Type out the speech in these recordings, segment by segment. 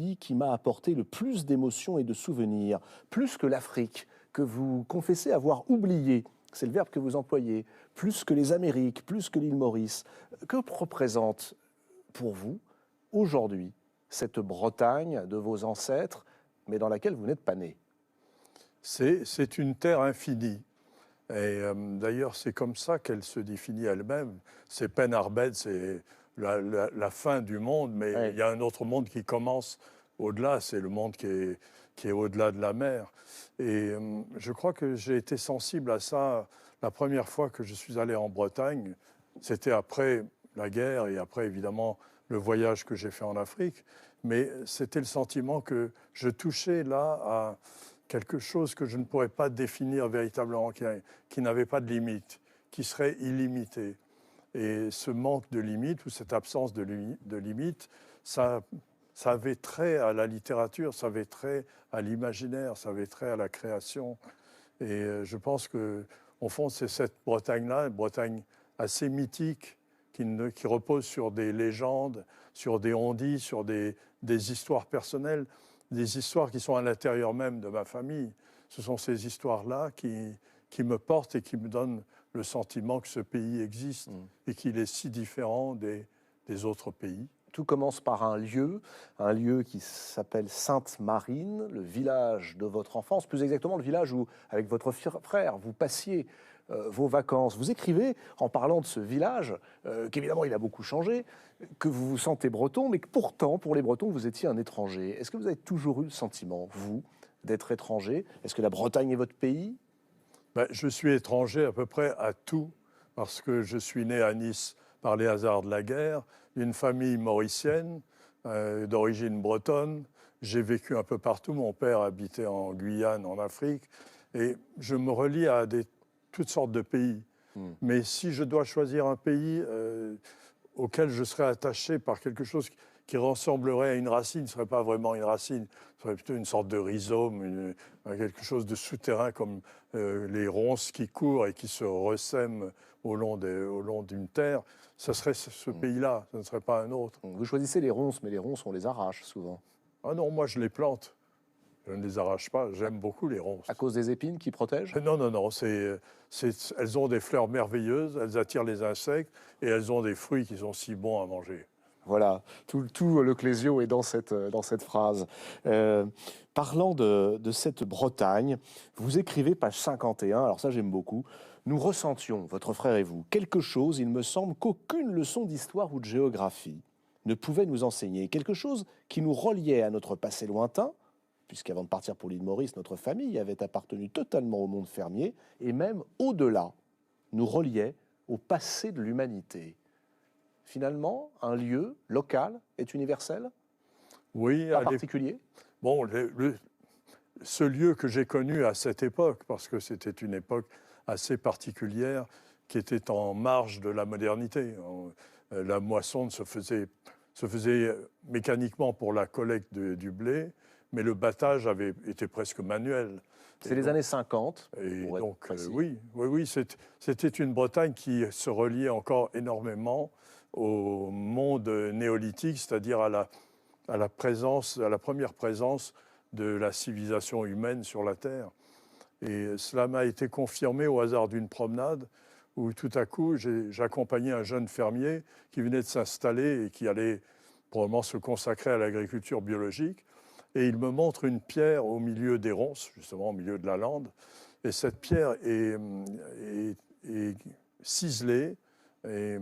pays qui m'a apporté le plus d'émotions et de souvenirs, plus que l'Afrique, que vous confessez avoir oublié. C'est le verbe que vous employez. Plus que les Amériques, plus que l'île Maurice. Que représente pour vous, aujourd'hui, cette Bretagne de vos ancêtres, mais dans laquelle vous n'êtes pas né? C'est une terre infinie. Et d'ailleurs, c'est comme ça qu'elle se définit elle-même. C'est Pen Arbed, c'est la fin du monde, mais Oui. il y a un autre monde qui commence au-delà, c'est le monde qui est au-delà de la mer. Et je crois que j'ai été sensible à ça la première fois que je suis allé en Bretagne. C'était après la guerre et après, évidemment, le voyage que j'ai fait en Afrique. Mais c'était le sentiment que je touchais là à quelque chose que je ne pourrais pas définir véritablement, qui n'avait pas de limite, qui serait illimité. Et ce manque de limite ou cette absence de limite, ça avait trait à la littérature, ça avait trait à l'imaginaire, ça avait trait à la création. Et je pense qu'au fond, c'est cette Bretagne-là, une Bretagne assez mythique, qui repose sur des légendes, sur des on-dit, sur des histoires personnelles, des histoires qui sont à l'intérieur même de ma famille. Ce sont ces histoires-là qui me portent et qui me donnent le sentiment que ce pays existe et qu'il est si différent des autres pays. Tout commence par un lieu qui s'appelle Sainte-Marine, le village de votre enfance, plus exactement le village où, avec votre frère, vous passiez vos vacances. Vous écrivez, en parlant de ce village, qu'évidemment il a beaucoup changé, que vous vous sentez breton, mais que pourtant, pour les Bretons, vous étiez un étranger. Est-ce que vous avez toujours eu le sentiment, vous, d'être étranger? Est-ce que la Bretagne est votre pays? Je suis étranger à peu près à tout, parce que je suis né à Nice par les hasards de la guerre, d'une famille mauricienne, d'origine bretonne. J'ai vécu un peu partout. Mon père habitait en Guyane, en Afrique. Et je me relie à toutes sortes de pays. Mais si je dois choisir un pays auquel je serais attaché par quelque chose qui ressemblerait à une racine, ce ne serait pas vraiment une racine, ce serait plutôt une sorte de rhizome, quelque chose de souterrain comme les ronces qui courent et qui se ressèment au long d'une terre. Ce serait ce pays-là, ce ne serait pas un autre. Vous choisissez les ronces, mais les ronces, on les arrache souvent. Ah non, moi je les plante. Je ne les arrache pas, j'aime beaucoup les ronces. À cause des épines qui protègent? Non, non, non, elles ont des fleurs merveilleuses, elles attirent les insectes et elles ont des fruits qui sont si bons à manger. Voilà, tout le Clésio est dans cette phrase. Parlant de cette Bretagne, vous écrivez, page 51, alors ça j'aime beaucoup, « Nous ressentions, votre frère et vous, quelque chose, il me semble, qu'aucune leçon d'histoire ou de géographie ne pouvait nous enseigner, quelque chose qui nous reliait à notre passé lointain, puisqu'avant de partir pour l'île Maurice, notre famille avait appartenu totalement au monde fermier, et même au-delà, nous reliait au passé de l'humanité. » Finalement, un lieu local est universel? Oui, Pas particulier? Bon, ce lieu que j'ai connu à cette époque, parce que c'était une époque assez particulière, qui était en marge de la modernité. La moisson se faisait mécaniquement pour la collecte du blé, mais le battage avait été presque manuel. C'est les années 50. Et donc, oui, c'était une Bretagne qui se reliait encore énormément au monde néolithique, c'est-à-dire à la première présence de la civilisation humaine sur la Terre. Et cela m'a été confirmé au hasard d'une promenade où tout à coup, j'accompagnais un jeune fermier qui venait de s'installer et qui allait probablement se consacrer à l'agriculture biologique. Et il me montre une pierre au milieu des ronces, justement au milieu de la lande. Et cette pierre est ciselée et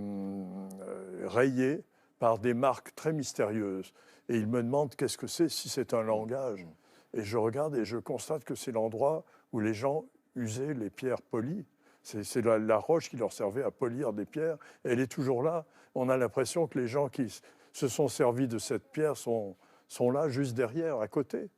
rayée par des marques très mystérieuses. Et il me demande qu'est-ce que c'est, si c'est un langage. Et je regarde et je constate que c'est l'endroit où les gens usaient les pierres polies. C'est la roche qui leur servait à polir des pierres. Et elle est toujours là. On a l'impression que les gens qui se sont servis de cette pierre sont là, juste derrière, à côté.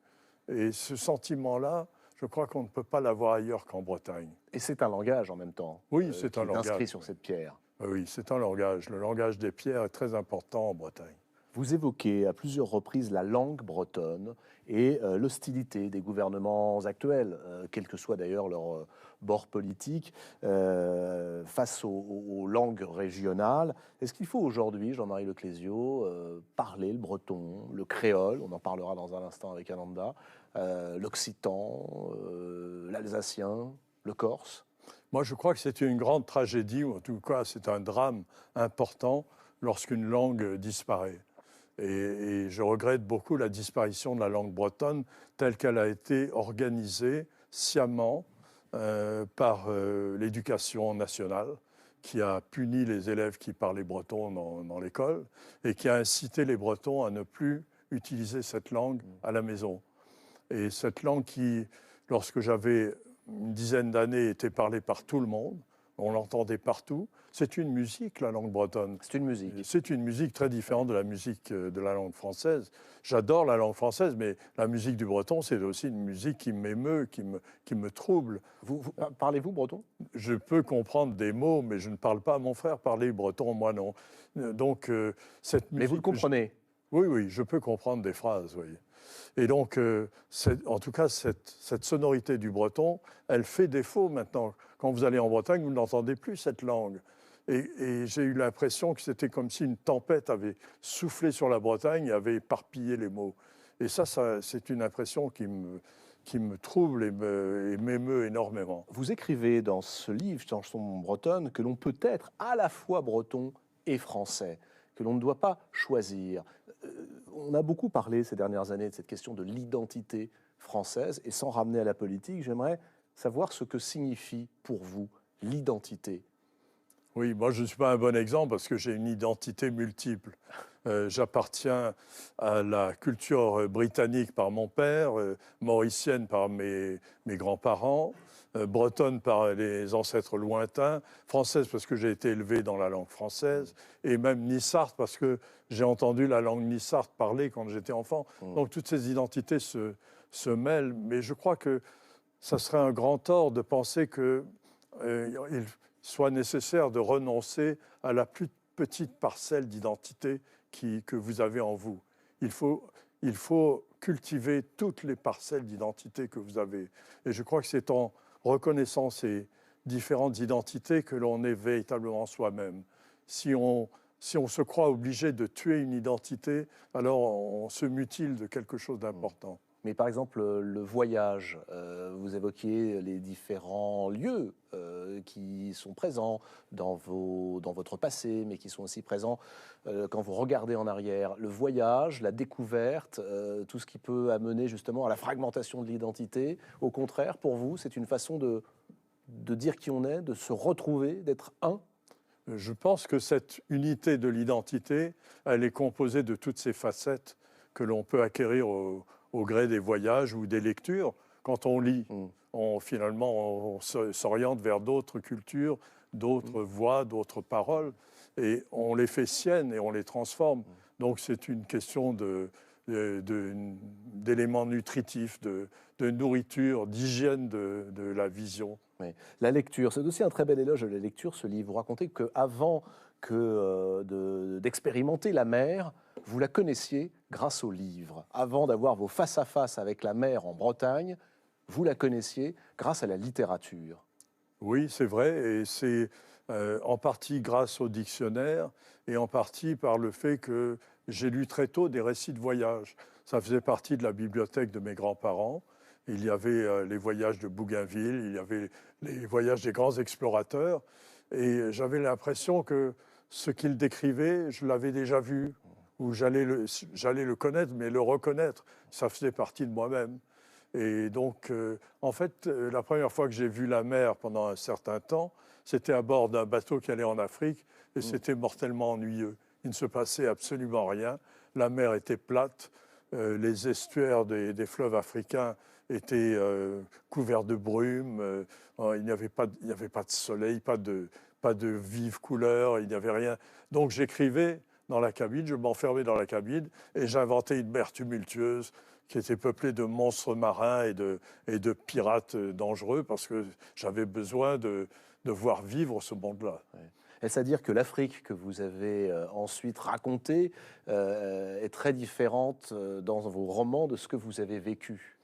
Et ce sentiment-là, je crois qu'on ne peut pas l'avoir ailleurs qu'en Bretagne. Et c'est un langage en même temps. Oui, c'est un langage. Inscrit sur cette pierre. Oui, c'est un langage. Le langage des pierres est très important en Bretagne. Vous évoquez à plusieurs reprises la langue bretonne et l'hostilité des gouvernements actuels, quel que soit d'ailleurs leur bord politique, face aux langues régionales. Est-ce qu'il faut aujourd'hui, Jean-Marie Leclésio, parler le breton, le créole, on en parlera dans un instant avec Ananda, l'occitan, l'alsacien, le corse? Moi, je crois que c'est une grande tragédie, ou en tout cas, c'est un drame important lorsqu'une langue disparaît. Et je regrette beaucoup la disparition de la langue bretonne telle qu'elle a été organisée sciemment par l'éducation nationale, qui a puni les élèves qui parlaient breton dans l'école et qui a incité les Bretons à ne plus utiliser cette langue à la maison. Et cette langue qui, lorsque j'avais une dizaine d'années, était parlée par tout le monde, on l'entendait partout. C'est une musique, la langue bretonne. C'est une musique. C'est une musique très différente de la musique de la langue française. J'adore la langue française, mais la musique du breton, c'est aussi une musique qui m'émeut, qui me trouble. Parlez-vous breton? Je peux comprendre des mots, mais je ne parle pas à mon frère parler breton, moi non. Donc, cette musique... Mais vous le comprenez? Oui, oui, je peux comprendre des phrases, oui. Et donc, en tout cas, cette sonorité du breton, elle fait défaut maintenant. Quand vous allez en Bretagne, vous n'entendez plus cette langue. Et j'ai eu l'impression que c'était comme si une tempête avait soufflé sur la Bretagne et avait éparpillé les mots. Et ça c'est une impression qui me trouble et m'émeut énormément. Vous écrivez dans ce livre, Chanson bretonne, que l'on peut être à la fois breton et français, que l'on ne doit pas choisir. On a beaucoup parlé ces dernières années de cette question de l'identité française, et sans ramener à la politique, j'aimerais savoir ce que signifie pour vous l'identité. Oui, moi je ne suis pas un bon exemple parce que j'ai une identité multiple. J'appartiens à la culture britannique par mon père, mauricienne par mes grands-parents, bretonne par les ancêtres lointains, française parce que j'ai été élevé dans la langue française, et même nissarde parce que j'ai entendu la langue nissarde parler quand j'étais enfant. Donc toutes ces identités se mêlent, mais je crois que ça serait un grand tort de penser qu'il soit nécessaire de renoncer à la plus petite parcelle d'identité que vous avez en vous. Il faut cultiver toutes les parcelles d'identité que vous avez. Et je crois que c'est en reconnaissant ces différentes identités que l'on est véritablement soi-même. Si on se croit obligé de tuer une identité, alors on se mutile de quelque chose d'important. Mais par exemple, le voyage, vous évoquiez les différents lieux qui sont présents dans votre passé, mais qui sont aussi présents quand vous regardez en arrière. Le voyage, la découverte, tout ce qui peut amener justement à la fragmentation de l'identité. Au contraire, pour vous, c'est une façon de dire qui on est, de se retrouver, d'être un. Je pense que cette unité de l'identité, elle est composée de toutes ces facettes que l'on peut acquérir au gré des voyages ou des lectures. Quand on lit, finalement, on s'oriente vers d'autres cultures, d'autres voix, d'autres paroles, et on les fait siennes et on les transforme. Donc c'est une question d'éléments nutritifs, de nourriture, d'hygiène de la vision. Oui. La lecture, c'est aussi un très bel éloge de la lecture, ce livre. Vous racontez qu'avant d'expérimenter la mer, vous la connaissiez grâce au livre. Avant d'avoir vos face-à-face avec la mer en Bretagne, vous la connaissiez grâce à la littérature. Oui, c'est vrai, et c'est en partie grâce au dictionnaire et en partie par le fait que j'ai lu très tôt des récits de voyage. Ça faisait partie de la bibliothèque de mes grands-parents. Il y avait les voyages de Bougainville, il y avait les voyages des grands explorateurs, et j'avais l'impression que ce qu'ils décrivaient, je l'avais déjà vu, ou j'allais le connaître, mais le reconnaître, ça faisait partie de moi-même. Et donc, en fait, la première fois que j'ai vu la mer pendant un certain temps, c'était à bord d'un bateau qui allait en Afrique, et c'était mortellement ennuyeux. Il ne se passait absolument rien. La mer était plate, les estuaires des fleuves africains étaient couverts de brume, il n'y avait pas de soleil, pas de vives couleurs, il n'y avait rien. Donc j'écrivais dans la cabine, je m'enfermais dans la cabine et j'inventais une mer tumultueuse qui était peuplée de monstres marins et de pirates dangereux parce que j'avais besoin de voir vivre ce monde-là. Ouais. Est-ce à dire que l'Afrique que vous avez ensuite racontée est très différente dans vos romans de ce que vous avez vécu?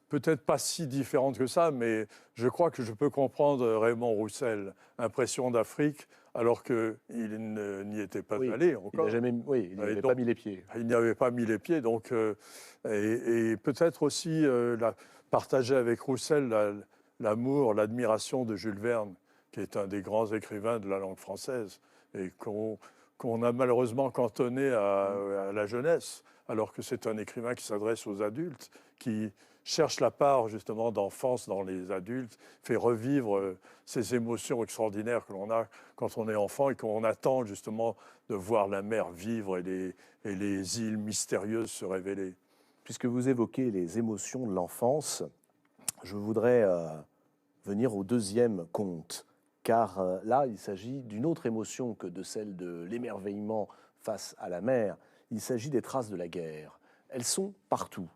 Peut-être pas si différente que ça, mais je crois que je peux comprendre Raymond Roussel, Impression d'Afrique, alors qu'il n'y était pas Oui, allé il n'a encore. jamais, oui, il n'y Et avait pas donc, mis les pieds. il n'y avait pas mis les pieds, donc, et peut-être aussi partager avec Roussel l'amour, l'admiration de Jules Verne, qui est un des grands écrivains de la langue française, et qu'on a malheureusement cantonné à la jeunesse, alors que c'est un écrivain qui s'adresse aux adultes, qui cherche la part justement d'enfance dans les adultes, fait revivre ces émotions extraordinaires que l'on a quand on est enfant et qu'on attend justement de voir la mer vivre et les îles mystérieuses se révéler. Puisque vous évoquez les émotions de l'enfance, je voudrais venir au deuxième conte, car là, il s'agit d'une autre émotion que de celle de l'émerveillement face à la mer. Il s'agit des traces de la guerre. Elles sont partout.